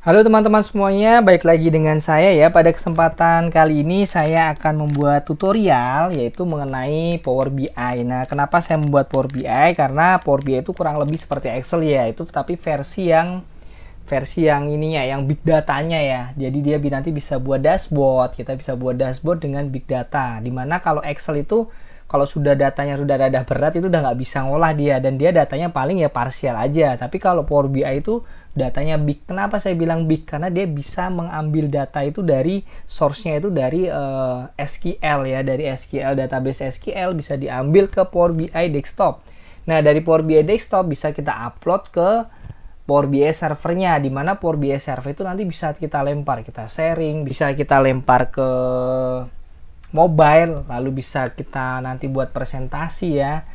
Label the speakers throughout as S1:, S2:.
S1: Halo teman-teman semuanya, balik lagi dengan saya ya. Pada kesempatan kali ini saya akan membuat tutorial yaitu mengenai Power BI. Nah, kenapa saya membuat Power BI? Karena Power BI itu kurang lebih seperti Excel ya, itu tapi versi yang ininya, yang big datanya ya. Jadi dia nanti bisa buat dashboard, kita bisa buat dashboard dengan big data. Dimana kalau Excel itu kalau sudah datanya sudah rada berat itu udah nggak bisa ngolah dia, dan dia datanya paling ya parsial aja. Tapi kalau Power BI itu datanya big. Kenapa saya bilang big? Karena dia bisa mengambil data itu dari source-nya itu dari SQL ya, dari SQL, database SQL bisa diambil ke Power BI desktop. Nah, dari Power BI desktop bisa kita upload ke Power BI servernya, di mana Power BI server itu nanti bisa kita lempar, kita sharing, bisa kita lempar ke mobile, lalu bisa kita nanti buat presentasi ya,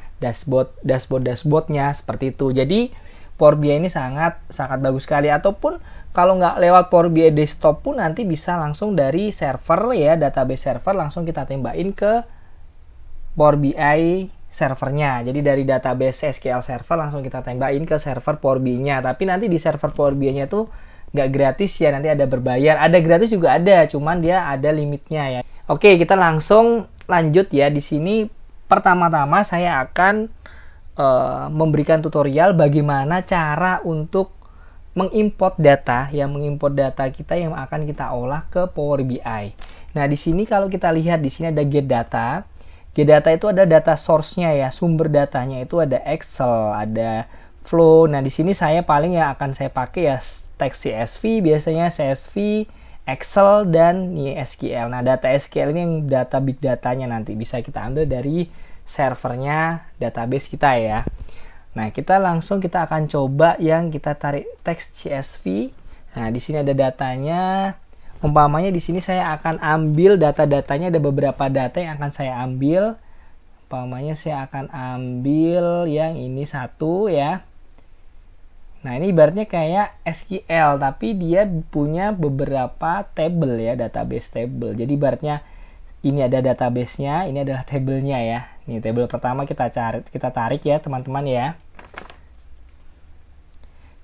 S1: dashboardnya seperti itu. Jadi Power BI ini sangat bagus sekali. Ataupun kalau nggak lewat Power BI desktop pun nanti bisa langsung dari server ya, database server langsung kita tembakin ke Power BI servernya. Jadi dari database SQL server langsung kita tembakin ke server Power BI-nya. Tapi nanti di server Power BI-nya tuh nggak gratis ya, nanti ada berbayar. Ada gratis juga ada, cuman dia ada limitnya ya. Oke, kita langsung lanjut ya. Di sini pertama-tama saya akan memberikan tutorial bagaimana cara untuk mengimport data, mengimport data kita yang akan kita olah ke Power BI. Nah, di sini kalau kita lihat di sini ada get data. Get data itu ada data source-nya ya, sumber datanya itu ada Excel, ada Flow. Nah, di sini saya paling yang akan saya pakai ya teks CSV, biasanya CSV, Excel, dan SQL. Nah, data SQL ini yang data big datanya nanti bisa kita ambil dari servernya database kita ya. Nah, kita akan coba yang kita tarik teks CSV. Nah, di sini ada datanya. Umpamanya di sini saya akan ambil data-datanya, ada beberapa data yang akan saya ambil. Umpamanya saya akan ambil yang ini satu ya. Nah, ini ibaratnya kayak SQL, tapi dia punya beberapa table ya, database table. Jadi ibaratnya ini ada database-nya, ini adalah tabelnya ya. Ini table pertama kita tarik ya teman-teman ya.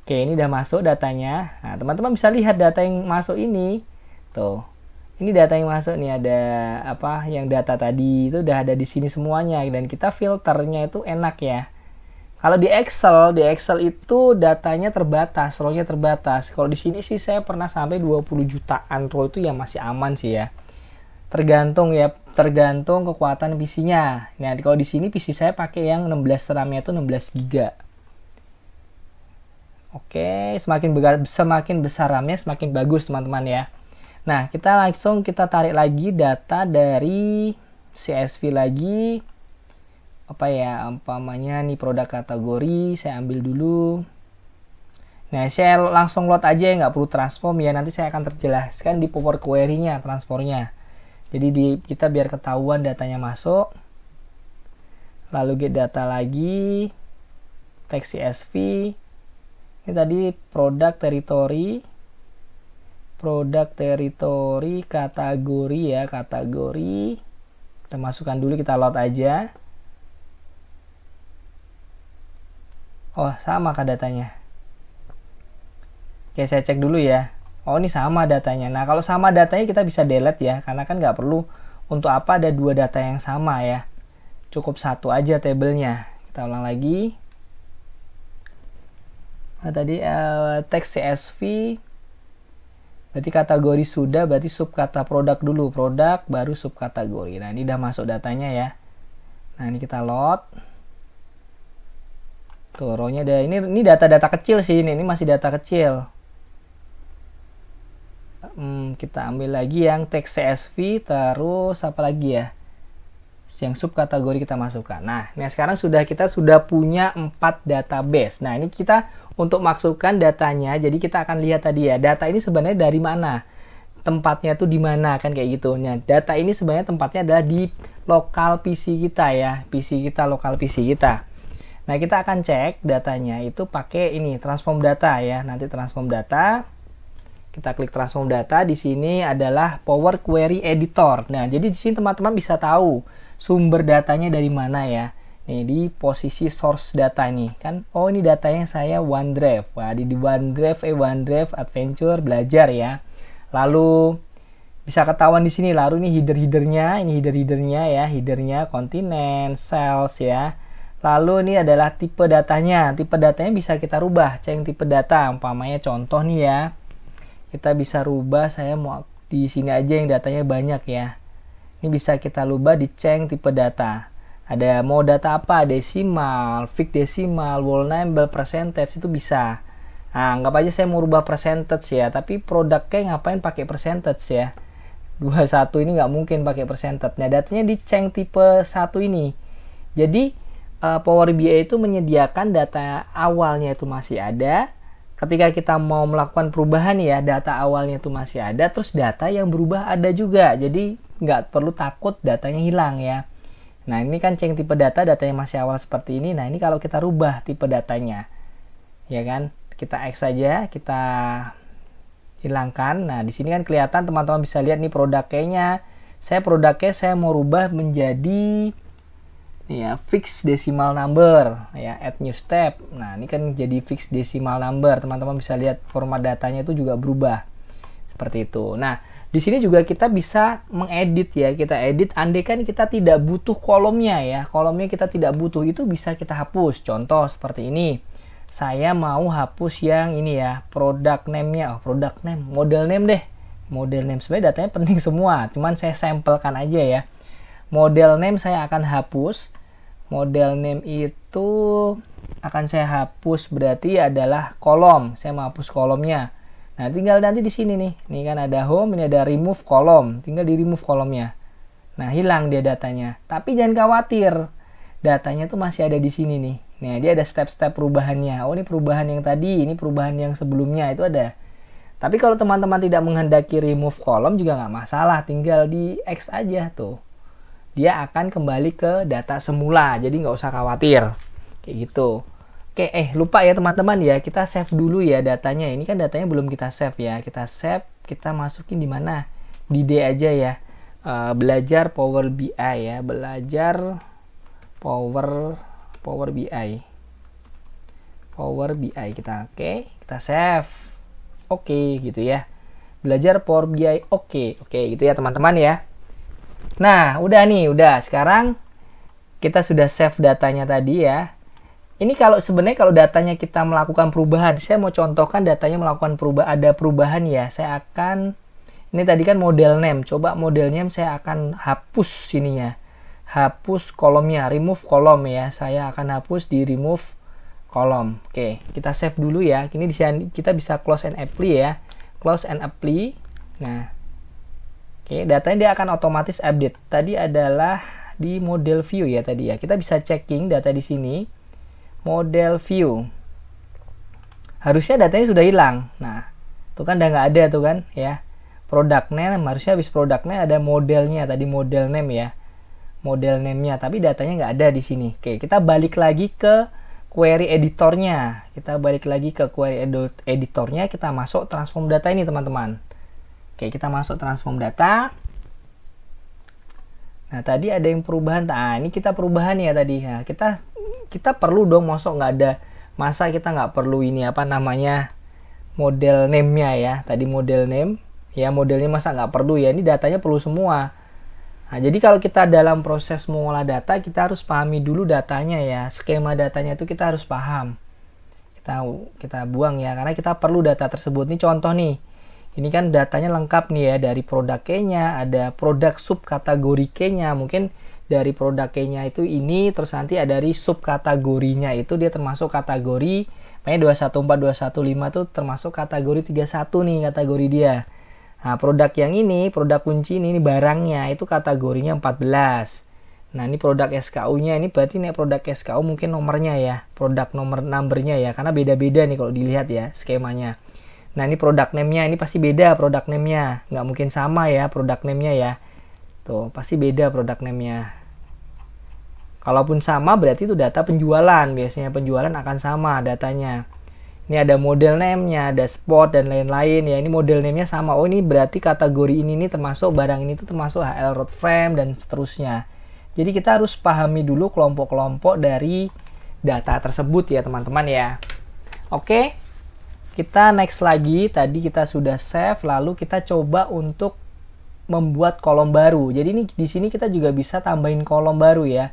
S1: Oke, ini udah masuk datanya. Nah, teman-teman bisa lihat data yang masuk ini. Tuh. Ini data yang masuk nih, ada apa? Yang data tadi itu udah ada di sini semuanya, dan kita filternya itu enak ya. Kalau di Excel itu datanya terbatas, row-nya terbatas. Kalau di sini sih saya pernah sampai 20 jutaan row, itu ya masih aman sih ya. Tergantung kekuatan PC-nya. Nah, kalau di sini PC saya pakai yang 16 RAM-nya itu 16 GB. Oke, semakin besar RAM-nya semakin bagus teman-teman ya. Nah, kita tarik lagi data dari CSV lagi. Apa ya, umpamanya nih produk kategori, saya ambil dulu. Nah, saya langsung load aja ya, nggak perlu transform ya, nanti saya akan terjelaskan di Power Query-nya, transformnya. Jadi kita biar ketahuan datanya masuk. Lalu get data lagi, teks CSV. Ini tadi produk territory kategori ya, kategori. Kita masukkan dulu, kita load aja. Oh, sama kah datanya? Oke, saya cek dulu ya. Oh, ini sama datanya. Nah, kalau sama datanya kita bisa delete ya, karena kan nggak perlu, untuk apa ada dua data yang sama ya. Cukup satu aja tabelnya. Kita ulang lagi. Nah, tadi teks CSV. Berarti kategori sudah, berarti subkata produk dulu. Produk, baru subkategori. Nah, ini udah masuk datanya ya. Nah, ini kita load. Tuh, row-nya ada. Ini data-data kecil sih. Ini masih data kecil. Kita ambil lagi yang teks CSV, terus apa lagi ya? Yang subkategori kita masukkan. Nah, sekarang kita sudah punya 4 database. Nah, ini kita untuk masukkan datanya, jadi kita akan lihat tadi ya, data ini sebenarnya dari mana? Tempatnya tuh di mana kan kayak gitu. Nah, data ini sebenarnya tempatnya adalah di lokal PC kita ya, lokal PC kita. Nah, kita akan cek datanya itu pakai ini transform data ya. Nanti transform data, kita klik transform data. Di sini adalah Power Query Editor. Nah, jadi di sini teman-teman bisa tahu sumber datanya dari mana ya. Nih di posisi source data nih kan. Oh ini datanya saya OneDrive. Wah di OneDrive Adventure belajar ya. Lalu bisa ketahuan di sini. Lalu ini headernya ya, headernya kontinen, sales ya. Lalu ini adalah tipe datanya. Tipe datanya bisa kita rubah. Cek tipe data. Umpamanya contoh nih ya. Kita bisa rubah. Saya mau di sini aja yang datanya banyak ya. Ini bisa kita rubah di cek tipe data. Ada mau data apa? Desimal, fixed desimal, whole number, percentage itu bisa. Nah, anggap aja saya mau rubah percentage ya. Tapi produknya ngapain pakai percentage ya? 21 ini nggak mungkin pakai percentage. Nah, datanya di cek tipe 1 ini. Jadi Power BI itu menyediakan data awalnya itu masih ada. Ketika kita mau melakukan perubahan ya, data awalnya itu masih ada, terus data yang berubah ada juga. Jadi nggak perlu takut datanya hilang ya. Nah ini kan cek tipe data, datanya masih awal seperti ini. Nah ini kalau kita rubah tipe datanya, ya kan, kita X saja, kita hilangkan. Nah di sini kan kelihatan teman-teman bisa lihat nih produknya. Saya mau rubah menjadi ya fixed decimal number ya, add new step. Nah ini kan jadi fixed decimal number, teman-teman bisa lihat format datanya itu juga berubah seperti itu. Nah di sini juga kita bisa mengedit ya, kita edit andai kan kita tidak butuh kolomnya ya, kolomnya kita tidak butuh, itu bisa kita hapus. Contoh seperti ini, saya mau hapus yang ini ya, product name-nya, product name, model name deh, model name. Sebenarnya datanya penting semua, cuman saya sampelkan aja ya. Model name saya akan hapus, model name itu akan saya hapus, berarti adalah kolom, saya mau hapus kolomnya. Nah, tinggal nanti di sini nih. Ini kan ada home, ini ada remove kolom. Tinggal di remove kolomnya. Nah, hilang dia datanya. Tapi jangan khawatir. Datanya tuh masih ada di sini nih. Nah, dia ada step-step perubahannya. Oh, ini perubahan yang tadi, ini perubahan yang sebelumnya itu ada. Tapi kalau teman-teman tidak menghendaki remove kolom juga nggak masalah. Tinggal di X aja tuh. Dia akan kembali ke data semula. Jadi nggak usah khawatir. Kayak gitu. Oke, lupa ya teman-teman ya, kita save dulu ya datanya. Ini kan datanya belum kita save ya. Kita save, kita masukin di mana? Di D aja ya. Belajar Power BI ya, belajar Power BI. Power BI kita, kita save. Oke, gitu ya. Belajar Power BI, oke, gitu ya teman-teman ya. Nah, udah nih, sekarang kita sudah save datanya tadi ya. Ini sebenarnya kalau datanya kita melakukan perubahan, saya mau contohkan datanya melakukan ada perubahan ya. Saya akan, ini tadi kan model name, coba model name saya akan hapus ininya, hapus kolomnya, remove kolom ya. Saya akan hapus di remove kolom. Oke, kita save dulu ya. Ini di sini kita bisa close and apply ya, close and apply. Nah, datanya dia akan otomatis update. Tadi adalah di model view ya tadi ya. Kita bisa checking data di sini. Model view, harusnya datanya sudah hilang. Nah, itu kan udah nggak ada tuh kan ya. Product name, harusnya habis product name ada modelnya, tadi model name ya, model name-nya, tapi datanya nggak ada di sini. Oke, kita balik lagi ke query editornya. Kita masuk transform data ini teman-teman. Oke, kita masuk transform data. Nah, tadi ada yang perubahan. Nah, ini kita perubahan ya tadi. Nah, kita perlu dong, masuk nggak ada, masa kita nggak perlu ini apa namanya model name-nya ya. Tadi model name ya, modelnya masa nggak perlu ya, ini datanya perlu semua. Nah, jadi kalau kita dalam proses mengolah data, kita harus pahami dulu datanya ya, skema datanya itu kita harus paham. Kita buang ya, karena kita perlu data tersebut. Ini contoh nih, ini kan datanya lengkap nih ya, dari produk key-nya, ada produk subkategori key-nya, mungkin dari produk key-nya itu ini, terus nanti ada dari subkategorinya itu dia termasuk kategori, makanya 214, 215 itu termasuk kategori 31 nih kategori dia. Nah, produk yang ini, produk kunci ini barangnya itu kategorinya 14. Nah, ini produk SKU-nya, ini berarti nih produk SKU mungkin nomornya ya, produk numbernya ya, karena beda-beda nih kalau dilihat ya skemanya. Nah, ini produk name-nya, ini pasti beda produk name-nya, nggak mungkin sama ya produk name-nya ya. Tuh, pasti beda produk name-nya. Kalaupun sama berarti itu data penjualan. Biasanya penjualan akan sama datanya. Ini ada model name-nya, ada spot dan lain-lain ya. Ini model name-nya sama. Oh, ini berarti kategori ini nih termasuk barang ini tuh termasuk HL Road Frame dan seterusnya. Jadi kita harus pahami dulu kelompok-kelompok dari data tersebut ya teman-teman ya. Oke, kita next lagi. Tadi kita sudah save, lalu kita coba untuk membuat kolom baru. Jadi ini di sini kita juga bisa tambahin kolom baru ya.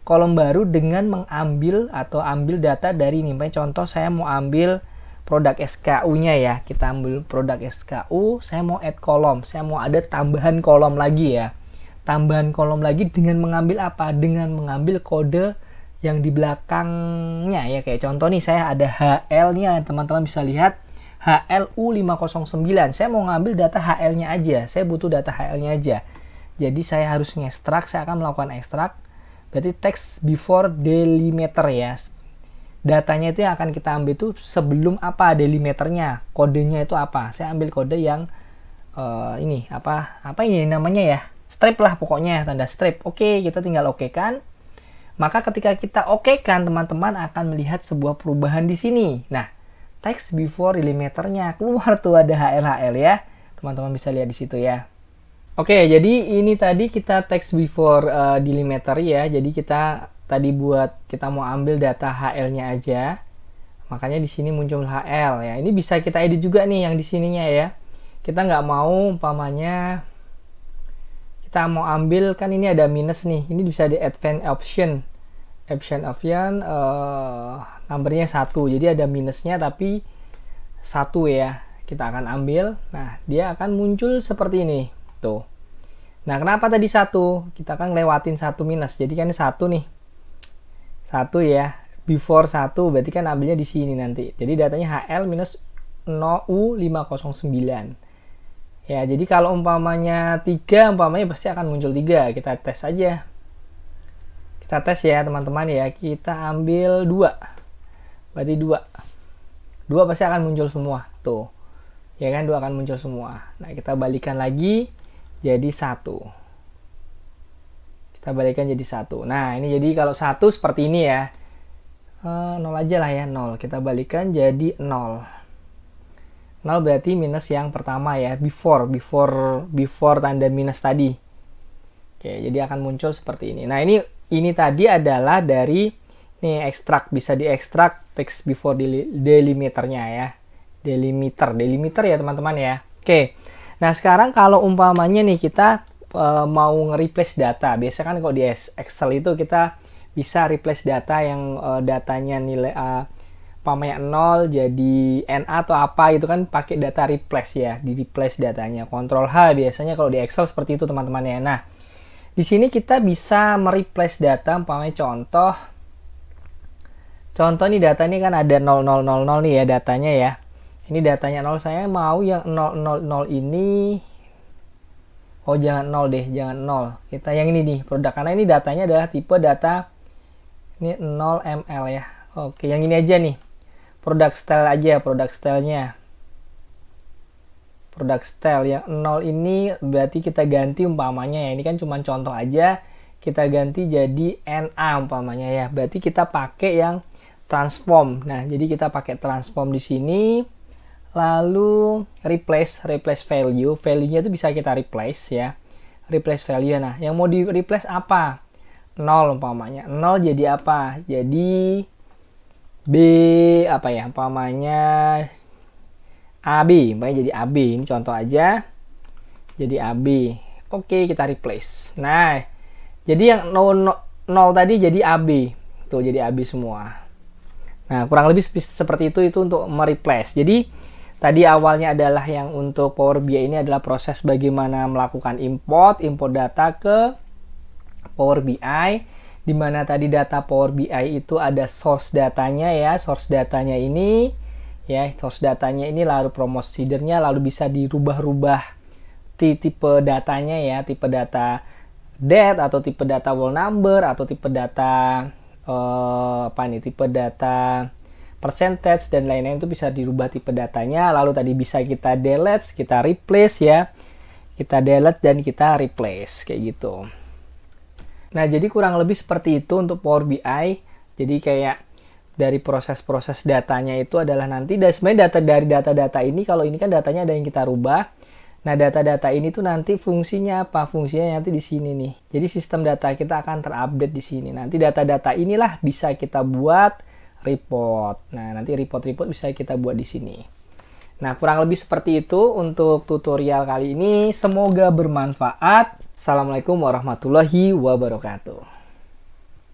S1: Kolom baru dengan mengambil atau ambil data dari ini. Contoh saya mau ambil produk SKU-nya ya. Kita ambil produk SKU, saya mau add kolom. Saya mau ada tambahan kolom lagi ya. Tambahan kolom lagi dengan mengambil apa? Dengan mengambil kode yang di belakangnya ya. Kayak contoh nih, saya ada HL-nya. Teman-teman bisa lihat HLU509. Saya mau ngambil data HL-nya aja. Saya butuh data HL-nya aja. Jadi saya harus ngekstrak. Saya akan melakukan ekstrak. Berarti text before delimiter ya. Datanya itu yang akan kita ambil itu sebelum apa delimiternya. Kodenya itu apa? Saya ambil kode yang ini apa ini namanya ya? Strip lah pokoknya, tanda strip. Oke, kita tinggal oke kan. Maka ketika kita oke kan, teman-teman akan melihat sebuah perubahan di sini. Nah, text before delimiternya keluar tuh, ada HL ya. Teman-teman bisa lihat di situ ya. Oke, jadi ini tadi kita text before delimiter ya. Jadi kita tadi kita mau ambil data HL-nya aja. Makanya di sini muncul HL ya. Ini bisa kita edit juga nih yang di sininya ya. Kita nggak mau umpamanya kita mau ambil, kan ini ada minus nih, ini bisa di advanced option numbernya 1, jadi ada minusnya tapi 1 ya, kita akan ambil. Nah, dia akan muncul seperti ini tuh. Nah, kenapa tadi 1? Kita akan lewatin 1 minus, jadi kan ini 1 nih, 1 ya, before 1 berarti kan ambilnya di sini nanti, jadi datanya HL minus U509 ya. Jadi kalau umpamanya 3, umpamanya pasti akan muncul 3. Kita tes aja. Kita tes ya teman-teman ya. Kita ambil 2. Berarti 2 pasti akan muncul semua. Tuh. Ya kan, 2 akan muncul semua. Nah, kita balikan lagi jadi 1. Kita balikan jadi 1. Nah, ini jadi kalau 1 seperti ini ya. 0 aja lah ya, 0. Kita balikan jadi 0. 0 berarti minus yang pertama ya, before tanda minus tadi. Oke, jadi akan muncul seperti ini. Nah, ini tadi adalah dari nih ekstrak, bisa diekstrak text before delimiternya ya. Delimiter ya teman-teman ya. Oke. Nah, sekarang kalau umpamanya nih kita mau nge-replace data. Biasanya kan kalau di Excel itu kita bisa replace data yang datanya nilai umpamanya 0 jadi NA atau apa itu kan pakai data replace ya, di replace datanya. Ctrl H biasanya kalau di Excel seperti itu teman-teman ya. Nah, di sini kita bisa mereplace data, umpamanya contoh nih, data ini kan ada 0000 nih ya datanya ya. Ini datanya 0, saya mau yang 000 ini, oh jangan 0 deh, jangan 0. Kita yang ini nih, produk, karena ini datanya adalah tipe data ini 0 ml ya. Oke, yang ini aja nih. Product style aja, product stylenya. Product style yang 0 ini berarti kita ganti umpamanya ya. Ini kan cuma contoh aja. Kita ganti jadi NA umpamanya ya. Berarti kita pakai yang transform. Nah, jadi kita pakai transform di sini. Lalu replace value. Value-nya itu bisa kita replace ya. Replace value. Nah, yang mau di replace apa? 0 umpamanya. 0 jadi apa? Jadi B apa ya, umpamanya AB, umpamanya jadi AB. Ini contoh aja, jadi AB. Oke, kita replace. Nah, jadi yang 0 tadi jadi AB, tuh jadi AB semua. Nah, kurang lebih seperti itu untuk mereplace. Jadi tadi awalnya adalah yang untuk Power BI ini adalah proses bagaimana melakukan import data ke Power BI, di mana tadi data Power BI itu ada source datanya ya, source datanya ini ya, source datanya ini lalu procedure-nya lalu bisa dirubah-rubah tipe datanya ya, tipe data date atau tipe data whole number atau tipe data tipe data percentage dan lain-lain, itu bisa dirubah tipe datanya. Lalu tadi bisa kita delete, kita replace ya, kita delete dan kita replace kayak gitu. Nah, jadi kurang lebih seperti itu untuk Power BI. Jadi kayak dari proses-proses datanya itu adalah nanti, dan sebenarnya dari data-data ini, kalau ini kan datanya ada yang kita rubah. Nah, data-data ini tuh nanti fungsinya apa? Fungsinya nanti di sini nih. Jadi sistem data kita akan terupdate di sini. Nanti data-data inilah bisa kita buat report. Nah, nanti report-report bisa kita buat di sini. Nah, kurang lebih seperti itu untuk tutorial kali ini. Semoga bermanfaat. Assalamualaikum warahmatullahi wabarakatuh.